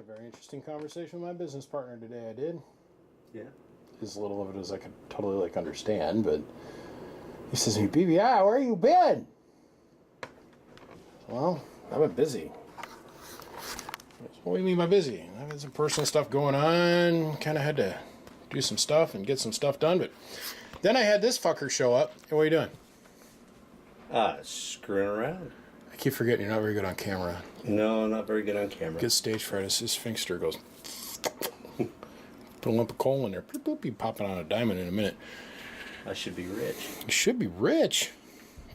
a very interesting conversation with my business partner today. I did. Yeah. As little of it as I could totally understand, but he says to me, BBI, where you been? Well, I've been busy. What do you mean by busy? I've had some personal stuff going on. Kind of had to do some stuff and get some stuff done, but then I had this fucker show up. Hey, what are you doing? Screwing around. I keep forgetting you're not very good on camera. No, not very good on camera. Get stage fright. His sphincter goes. Put a lump of coal in there. Boop, boop, be popping on a diamond in a minute. I should be rich. You should be rich,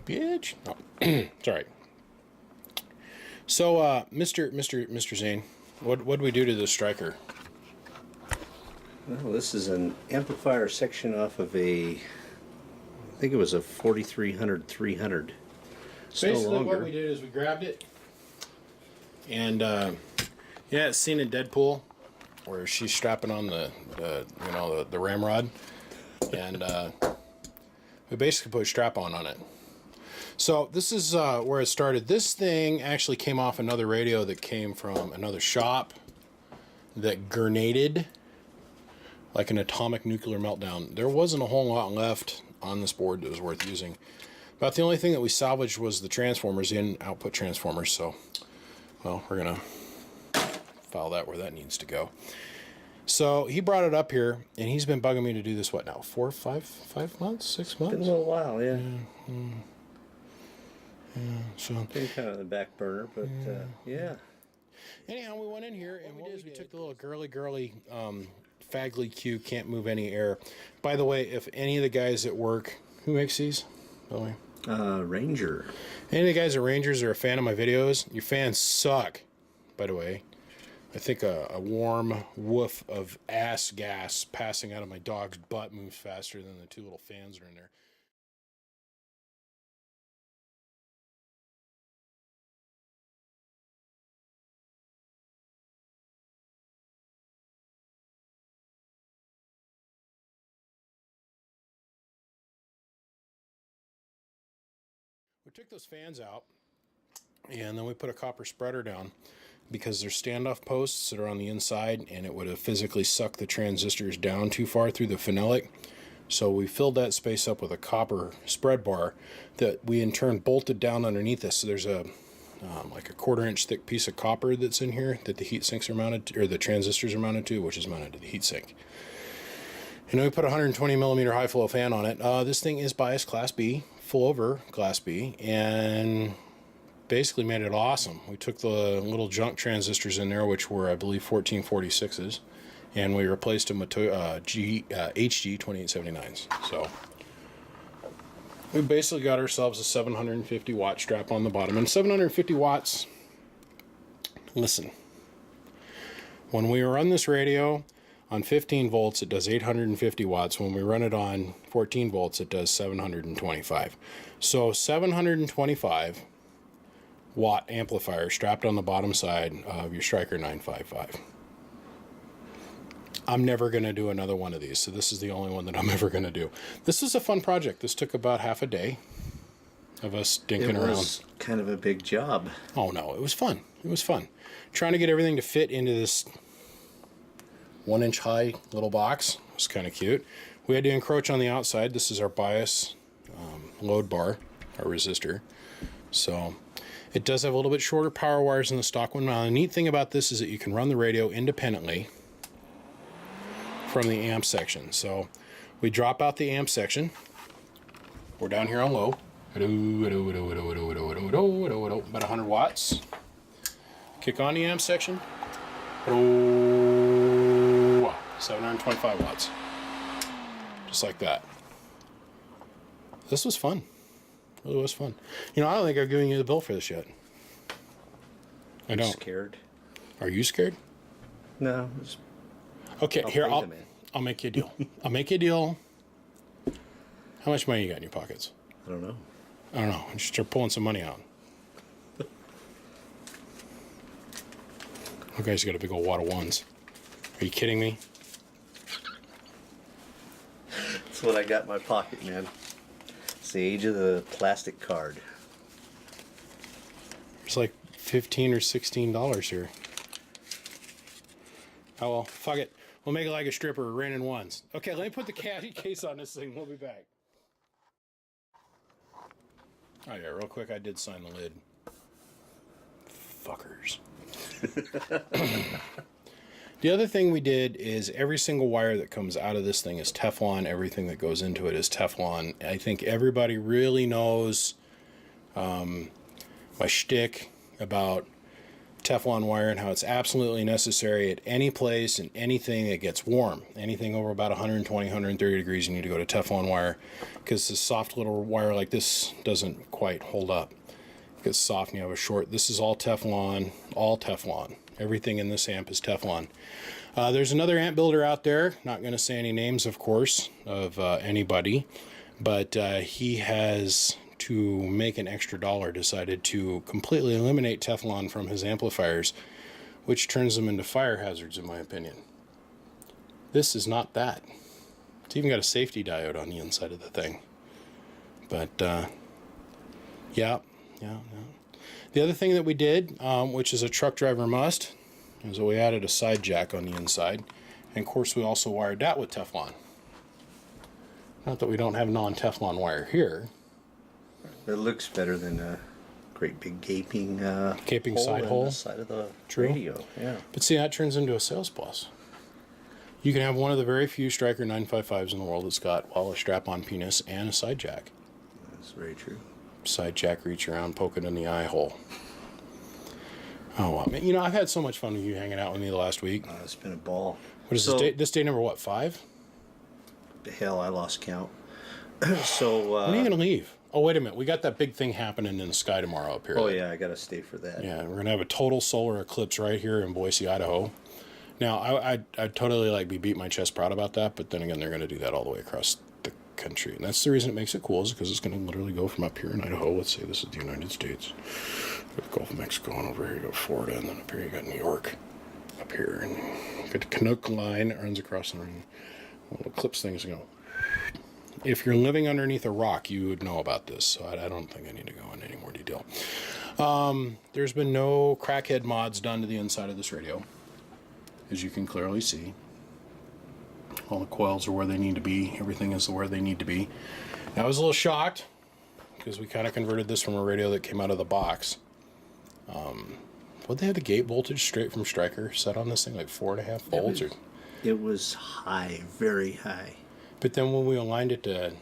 bitch. No, it's all right. So, Mr. Zane, what do we do to this striker? Well, this is an amplifier section off of I think it was a 4300 300. Basically, what we did is we grabbed it, and it's seen in Deadpool, where she's strapping on the ramrod, and we basically put a strap-on on it. So this is where it started. This thing actually came off another radio that came from another shop that grenaded like an atomic nuclear meltdown. There wasn't a whole lot left on this board that was worth using. About the only thing that we salvaged was the transformers, the in-output transformers. So, well, we're going to file that where that needs to go. So he brought it up here, and he's been bugging me to do this, what now, 4, 5 months, 6 months? Been a little while, yeah. So Been kind of on the back burner, but yeah. Anyhow, we went in here, and what we did is we took the little girly Fagley Q can't move any air. By the way, if any of the guys at work, who makes these, by the way? Ranger. Any of the guys at Rangers are a fan of my videos, your fans suck, by the way. I think a warm woof of ass gas passing out of my dog's butt moves faster than the two little fans that are in there. We took those fans out, and then we put a copper spreader down because there's standoff posts that are on the inside, and it would have physically sucked the transistors down too far through the phenolic. So we filled that space up with a copper spread bar that we in turn bolted down underneath this. So there's a like a 1/4 inch thick piece of copper that's in here that the heat sinks are mounted to, or the transistors are mounted to, which is mounted to the heat sink. And then we put a 120 millimeter high flow fan on it. This thing is biased Class B, full over Class B, and basically made it awesome. We took the little junk transistors in there, which were, I believe, 1446s, and we replaced them with HG 2879s. So we basically got ourselves a 750 watt strap on the bottom. And 750 watts, listen, when we run this radio on 15 volts, it does 850 watts. When we run it on 14 volts, it does 725. So 725 watt amplifier strapped on the bottom side of your Striker 955. I'm never going to do another one of these, so this is the only one that I'm ever going to do. This is a fun project. This took about half a day of us dinking around. It was kind of a big job. Oh no, it was fun. It was fun. Trying to get everything to fit into this 1 inch high little box was kind of cute. We had to encroach on the outside. This is our bias load bar, our resistor. So it does have a little bit shorter power wires than the stock one. Now the neat thing about this is that you can run the radio independently from the amp section. So we drop out the amp section. We're down here on low. About 100 watts. Kick on the amp section. 725 watts. Just like that. This was fun. It really was fun. You know, I don't think I've given you the bill for this yet. I don't. Scared? Are you scared? No. Okay, I'll make you a deal. I'll make you a deal. How much money you got in your pockets? I don't know. I don't know. Just start pulling some money out. Okay, he's got a big old wad of ones. Are you kidding me? That's what I got in my pocket, man. It's the age of the plastic card. It's like $15 or $16 here. Oh, well, fuck it. We'll make it like a stripper, raining ones. Okay, let me put the case on this thing. We'll be back. Oh, yeah, real quick, I did sign the lid. Fuckers. The other thing we did is every single wire that comes out of this thing is Teflon. Everything that goes into it is Teflon. I think everybody really knows my shtick about Teflon wire and how it's absolutely necessary at any place and anything that gets warm. Anything over about 120, 130 degrees, you need to go to Teflon wire, because this soft little wire like this doesn't quite hold up. It gets soft and you have a short. This is all Teflon, all Teflon. Everything in this amp is Teflon. There's another amp builder out there, not going to say any names, of course, of anybody, but he has, to make an extra dollar, decided to completely eliminate Teflon from his amplifiers, which turns them into fire hazards, in my opinion. This is not that. It's even got a safety diode on the inside of the thing. But, yeah. The other thing that we did, which is a truck driver must, is that we added a side jack on the inside. And of course we also wired that with Teflon. Not that we don't have non-Teflon wire here. It looks better than a great big gaping Side hole. in the side of the True. radio. Yeah. But see, that turns into a sales plus. You can have one of the very few Stryker 955s in the world that's got, well, a strap-on penis and a side jack. That's very true. Side jack, reach around, poke it in the eye hole. Oh, wow. Man, you know, I've had so much fun with you hanging out with me the last week. It's been a ball. What is this day? This day number what, 5? Hell, I lost count. So, when are you going to leave? Oh, wait a minute. We got that big thing happening in the sky tomorrow up here. oh yeah, I gotta stay for that. Yeah, we're going to have a total solar eclipse right here in Boise, Idaho. Now, I'd totally like be beat my chest proud about that, but then again, they're going to do that all the way across the country. And that's the reason it makes it cool, is because it's going to literally go from up here in Idaho. Let's say this is the United States. Go to Gulf of Mexico, and over here you go Florida, and then up here you got New York. Up here, and you got the Canuck line that runs across the ring. Little eclipse things go. If you're living underneath a rock, you would know about this, so I don't think I need to go into any more detail. There's been no crackhead mods done to the inside of this radio, as you can clearly see. All the coils are where they need to be. Everything is where they need to be. Now, I was a little shocked, because we kind of converted this from a radio that came out of the box. Would they have the gate voltage straight from Stryker set on this thing, like 4.5 volts? It was high, very high. But then when we aligned it to,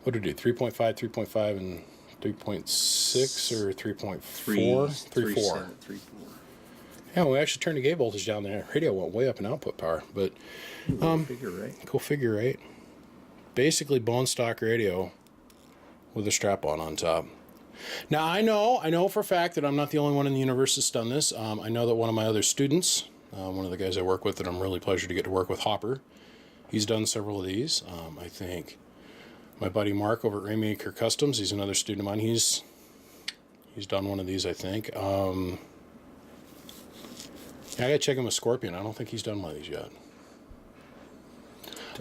what did it do, 3.5, 3.5, and 3.6, or 3.4? 3.4. 3.4. Yeah, we actually turned the gate voltage down there. Radio went way up in output power, but Figure, right? go figure, right? Basically bone stock radio with a strap-on on top. Now, I know for a fact that I'm not the only one in the universe that's done this. I know that one of my other students, one of the guys I work with that I'm really pleasure to get to work with, Hopper, he's done several of these. I think my buddy Mark over at Rainmaker Customs, he's another student of mine. He's done one of these, I think. I gotta check him with Scorpion. I don't think he's done one of these yet.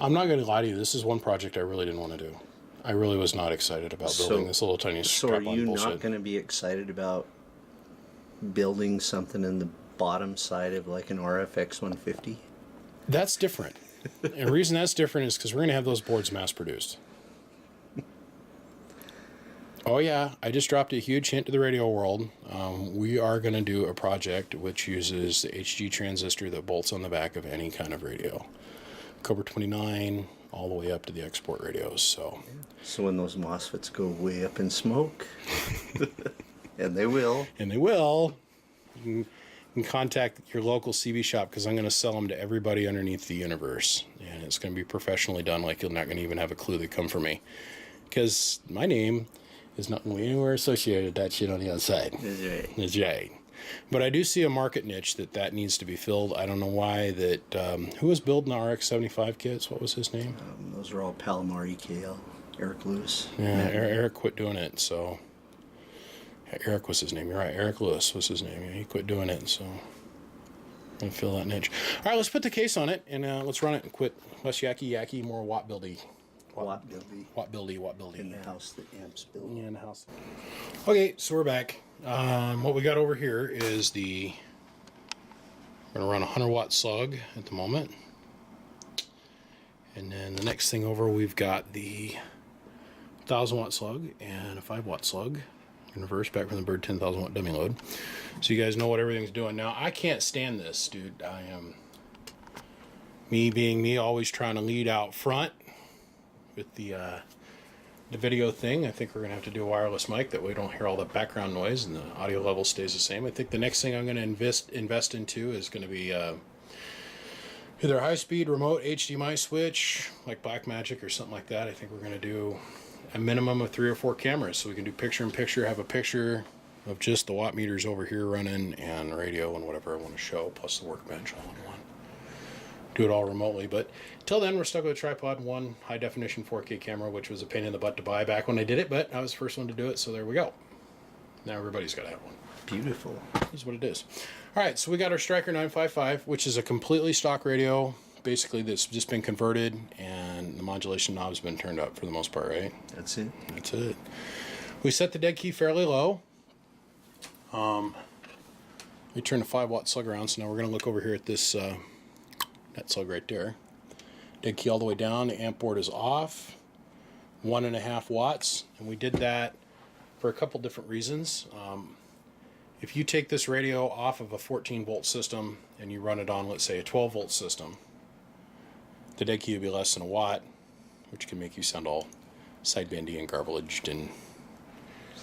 I'm not gonna lie to you. This is one project I really didn't want to do. I really was not excited about building this little tiny strap-on So are you bullshit. not going to be excited about building something in the bottom side of like an RFX 150? That's different. And the reason that's different is because we're going to have those boards mass-produced. Oh, yeah. I just dropped a huge hint to the radio world. We are going to do a project which uses the HG transistor that bolts on the back of any kind of radio. Cobra 29, all the way up to the export radios. So when those MOSFETs go way up in smoke, and they will. You can contact your local CB shop, because I'm going to sell them to everybody underneath the universe. And it's going to be professionally done, like you're not going to even have a clue they come from me. Because my name is not anywhere associated with that shit on the outside. That's right. That's right. But I do see a market niche that needs to be filled. I don't know why that... who was building the RX-75 kits? What was his name? Those are all Palomar EKL. Eric Lewis. Yeah, Eric quit doing it, so... Eric was his name. You're right. Eric Lewis was his name. Yeah, he quit doing it, so... I'm going to fill that niche. All right, let's put the case on it, and let's run it and quit less yakky, more watt buildy. Watt buildy. in the house that amps built. Yeah, in the house. Okay, so we're back. What we got over here is the We're going to run a 100-watt slug at the moment. And then the next thing over, we've got the 1,000-watt slug and a 5-watt slug in reverse back from the Bird 10,000-watt dummy load. So you guys know what everything's doing. Now, I can't stand this, dude. I am, me being me, always trying to lead out front with the video thing. I think we're going to have to do a wireless mic that way we don't hear all the background noise and the audio level stays the same. I think the next thing I'm going to invest into is going to be either a high-speed remote HDMI switch, like Blackmagic or something like that. I think we're going to do a minimum of 3 or 4 cameras, so we can do picture-in-picture, have a picture of just the watt meters over here running and radio and whatever I want to show, plus the workbench all in one. Do it all remotely, but till then we're stuck with a tripod and one high-definition 4K camera, which was a pain in the butt to buy back when I did it, but I was the first one to do it, so there we go. Now everybody's got to have one. Beautiful. This is what it is. All right, so we got our Striker 955, which is a completely stock radio, basically that's just been converted, and the modulation knob's been turned up for the most part, right? That's it. That's it. We set the dead key fairly low. We turned the 5-watt slug around, so now we're going to look over here at this that slug right there. Dead key all the way down. The amp board is off. 1.5 watts, and we did that for a couple different reasons. If you take this radio off of a 14-volt system and you run it on, let's say, a 12-volt system, the dead key would be less than a watt, which can make you sound all sidebandy and garbled and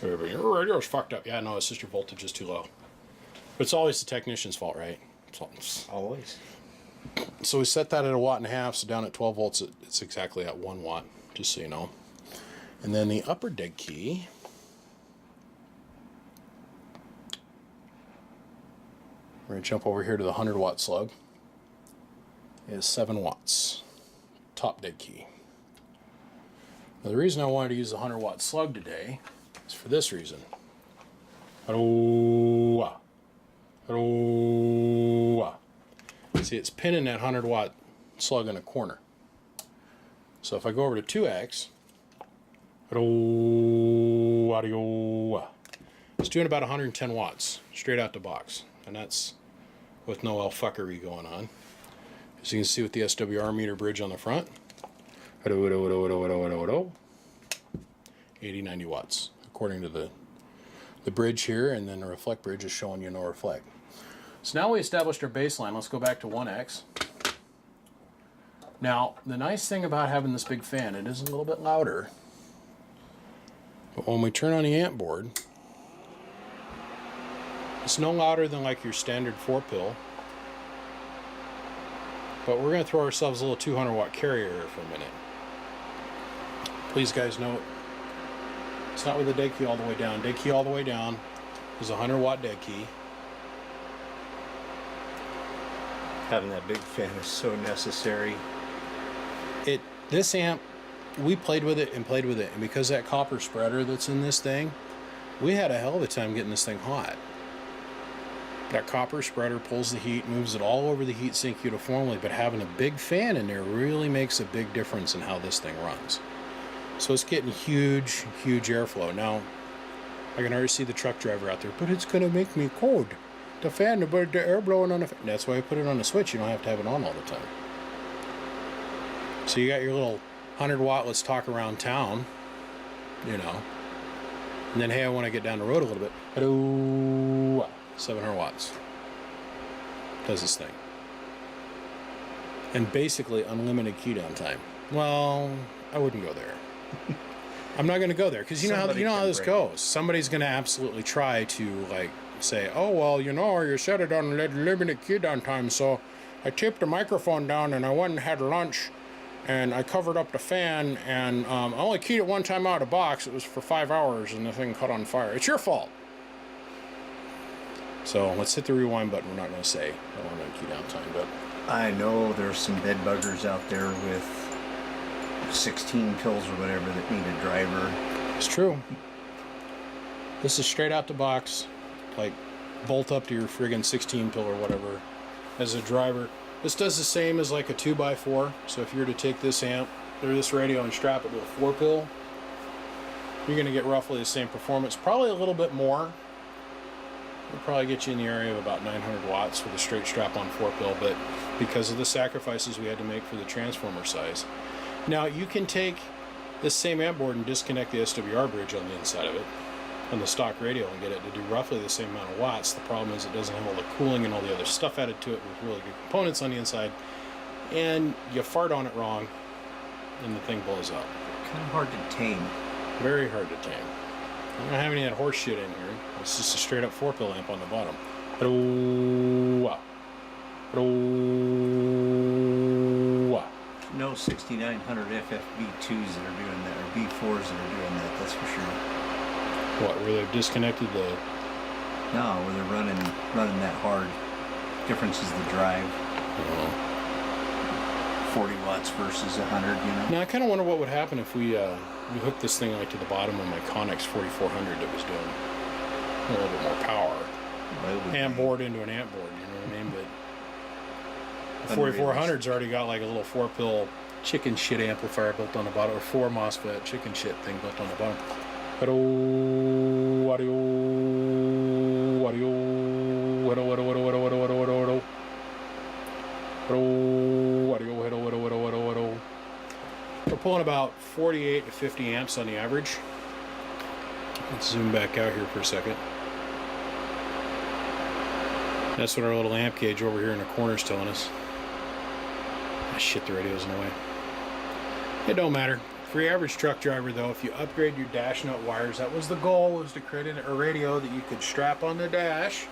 your radio's fucked up. Yeah, no, it's just your voltage is too low. But it's always the technician's fault, right? Always. So we set that at 1.5 watts, so down at 12 volts, it's exactly at 1 watt, just so you know. And then the upper dead key, we're going to jump over here to the 100-watt slug, is 7 watts, top dead key. Now the reason I wanted to use the 100-watt slug today is for this reason. See, it's pinning that 100-watt slug in a corner. So if I go over to 2X, it's doing about 110 watts straight out the box, and that's with no fuckery going on. As you can see with the SWR meter bridge on the front, 80, 90 watts according to the bridge here, and then the reflect bridge is showing you no reflect. So now we established our baseline. Let's go back to 1X. Now, the nice thing about having this big fan, it is a little bit louder, but when we turn on the amp board, it's no louder than like your standard 4-pill, but we're going to throw ourselves a little 200-watt carrier here for a minute. Please, guys, note, it's not with the dead key all the way down. Dead key all the way down is a 100-watt dead key. Having that big fan is so necessary. This amp, we played with it, and because that copper spreader that's in this thing, we had a hell of a time getting this thing hot. That copper spreader pulls the heat, moves it all over the heatsink uniformly, but having a big fan in there really makes a big difference in how this thing runs. So it's getting huge, huge airflow. Now, I can already see the truck driver out there, but it's going to make me cold. The fan, the air blowing on the fan. That's why I put it on the switch. You don't have to have it on all the time. So you got your little 100-watt, let's talk around town, you know. And then, hey, I want to get down the road a little bit. 700 watts. Does this thing. And basically unlimited key down time. Well, I wouldn't go there. I'm not going to go there because you know how this goes. Somebody's going to absolutely try to like say, "Oh well, you know, you set it on limited key down time, so I taped the microphone down and I went and had lunch, and I covered up the fan and I only keyed it one time out of the box. It was for 5 hours and the thing caught on fire. It's your fault." So let's hit the rewind button. We're not going to say I want to key down time, but I know there's some bed buggers out there with 16 pills or whatever that need a driver. It's true. This is straight out the box, like bolt up to your friggin' 16 pill or whatever as a driver. This does the same as like a 2x4. So if you were to take this amp or this radio and strap it to a 4-pill, you're going to get roughly the same performance, probably a little bit more. It'll probably get you in the area of about 900 watts with a straight strap-on 4-pill, but because of the sacrifices we had to make for the transformer size. Now, you can take this same amp board and disconnect the SWR bridge on the inside of it, on the stock radio, and get it to do roughly the same amount of watts. The problem is it doesn't have all the cooling and all the other stuff added to it with really good components on the inside, and you fart on it wrong, and the thing blows up. Kind of hard to tame. Very hard to tame. I don't have any of that horse shit in here. It's just a straight up 4-pill amp on the bottom. No 6900 FFB2s that are doing that, or B4s that are doing that, that's for sure. What, where they've disconnected the... No, where they're running that hard. Difference is the drive. 40 watts versus 100, you know? Now, I kind of wonder what would happen if we hooked this thing like to the bottom of my Connex 4400 that was doing a little bit more power. Amp board into an amp board, you know what I mean? But the 4400's already got like a little 4-pill chicken shit amplifier built on the bottom, or 4 MOSFET chicken shit thing built on the bottom. We're pulling about 48 to 50 amps on the average. Let's zoom back out here for a second. That's what our little amp gauge over here in the corner is telling us. Ah, shit, the radio's in the way. It don't matter. For your average truck driver, though, if you upgrade your dash nut wires, that was the goal, was to create a radio that you could strap on the dash.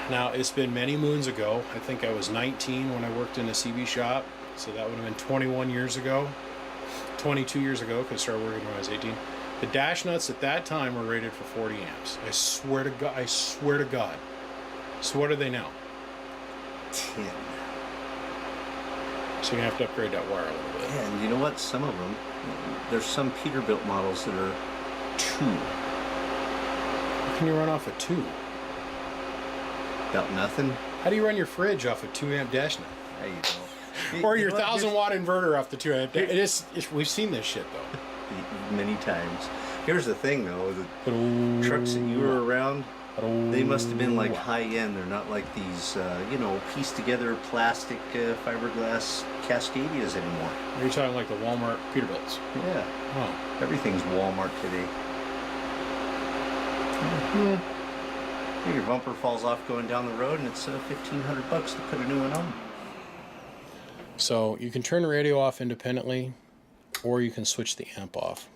Now, it's been many moons ago. I think I was 19 when I worked in a CB shop, so that would have been 21 years ago. 22 years ago, because I started working when I was 18. The dash nuts at that time were rated for 40 amps. I swear to God. I swear to God. So what are they now? 10. So you're going to have to upgrade that wire a little bit. Yeah, and you know what? Some of them, there's some Peterbilt models that are 2. How can you run off a 2? About nothing. How do you run your fridge off a 2 amp dash nut? There you go. Or your 1,000-watt inverter off the 2 amp. We've seen this shit, though. Many times. Here's the thing, though. The trucks that you were around, they must have been like high-end. They're not like these, pieced-together plastic fiberglass Cascadias anymore. Are you talking like the Walmart Peterbilts? Yeah. Oh. Everything's Walmart today. Your bumper falls off going down the road, and it's $1,500 to put a new one on. So you can turn the radio off independently, or you can switch the amp off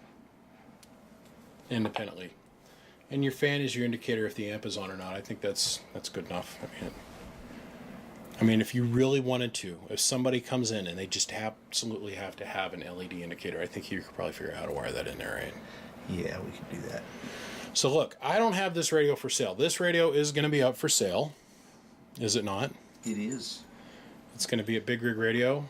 independently. And your fan is your indicator if the amp is on or not. I think that's good enough. I mean, if you really wanted to, if somebody comes in and they just absolutely have to have an LED indicator, I think you could probably figure out how to wire that in there, right? Yeah, we could do that. So look, I don't have this radio for sale. This radio is going to be up for sale, is it not? It is. It's going to be a Big Rig Radio,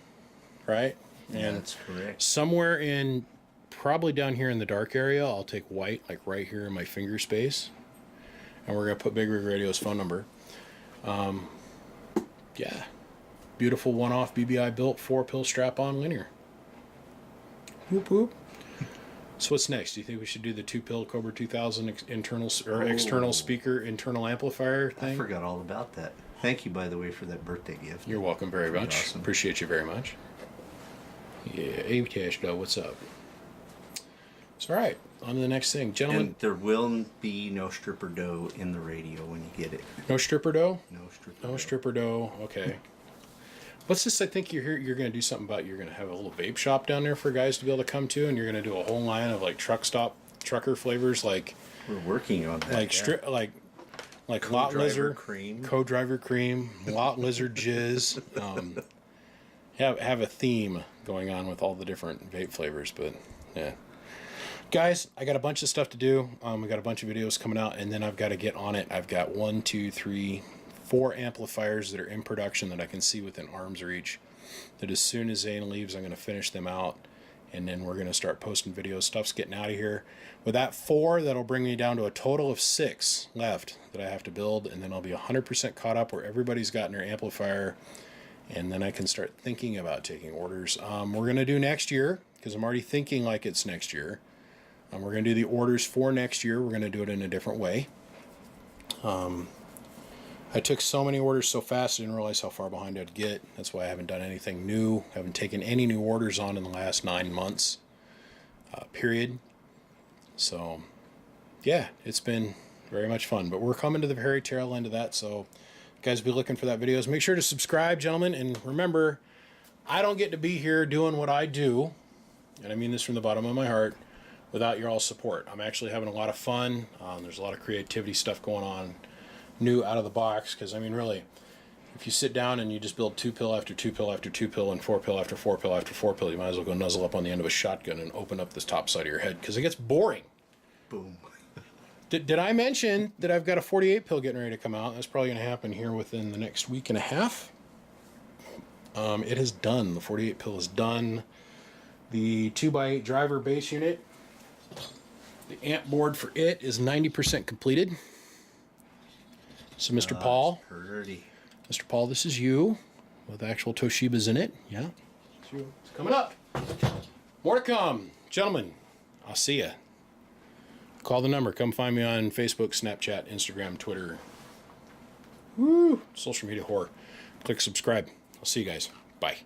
right? Yeah, that's correct. Somewhere in, probably down here in the dark area, I'll take white, like right here in my finger space. And we're going to put Big Rig Radio's phone number. Yeah. Beautiful one-off BBI built 4-pill strap-on linear. Whoop whoop. So what's next? Do you think we should do the 2-pill Cobra 2000 internal or external speaker, internal amplifier thing? I forgot all about that. Thank you, by the way, for that birthday gift. You're welcome very much. Awesome. Appreciate you very much. Yeah, A-Cash though, what's up? It's all right. On to the next thing. Gentlemen. And there will be no stripper dough in the radio when you get it. No stripper dough? No stripper dough. No stripper dough. Okay. What's this? I think you're going to do something about, you're going to have a little vape shop down there for guys to be able to come to, and you're going to do a whole line of like trucker flavors, like we're working on that. Like lot lizard cream, co-driver cream, lot lizard jizz. Have a theme going on with all the different vape flavors, but yeah. Guys, I got a bunch of stuff to do. We got a bunch of videos coming out, and then I've got to get on it. I've got 1, 2, 3, 4 amplifiers that are in production that I can see within arm's reach. That as soon as Zane leaves, I'm going to finish them out, and then we're going to start posting videos. Stuff's getting out of here. With that 4, that'll bring me down to a total of 6 left that I have to build, and then I'll be 100% caught up where everybody's gotten their amplifier, and then I can start thinking about taking orders. We're going to do next year, because I'm already thinking like it's next year. And we're going to do the orders for next year. We're going to do it in a different way. I took so many orders so fast I didn't realize how far behind I'd get. That's why I haven't done anything new. Haven't taken any new orders on in the last 9 months. Period. So, yeah, it's been very much fun. But we're coming to the very tail end of that, so guys, be looking for that videos. Make sure to subscribe, gentlemen, and remember, I don't get to be here doing what I do, and I mean this from the bottom of my heart, without your all support. I'm actually having a lot of fun. There's a lot of creativity stuff going on, new out of the box, because I mean, really, if you sit down and you just build 2-pill after 2-pill after 2-pill and 4-pill after 4-pill after 4-pill, you might as well go nuzzle up on the end of a shotgun and open up this top side of your head, because it gets boring. Boom. Did I mention that I've got a 48-pill getting ready to come out? That's probably going to happen here within the next week and a half. It is done. The 48-pill is done. The 2x8 driver base unit, the amp board for it is 90% completed. So Mr. Paul, Pretty. Mr. Paul, this is you with actual Toshibas in it. Yeah, it's you. It's coming up. More to come, gentlemen. I'll see ya. Call the number. Come find me on Facebook, Snapchat, Instagram, Twitter. Woo! Social media whore. Click subscribe. I'll see you guys. Bye.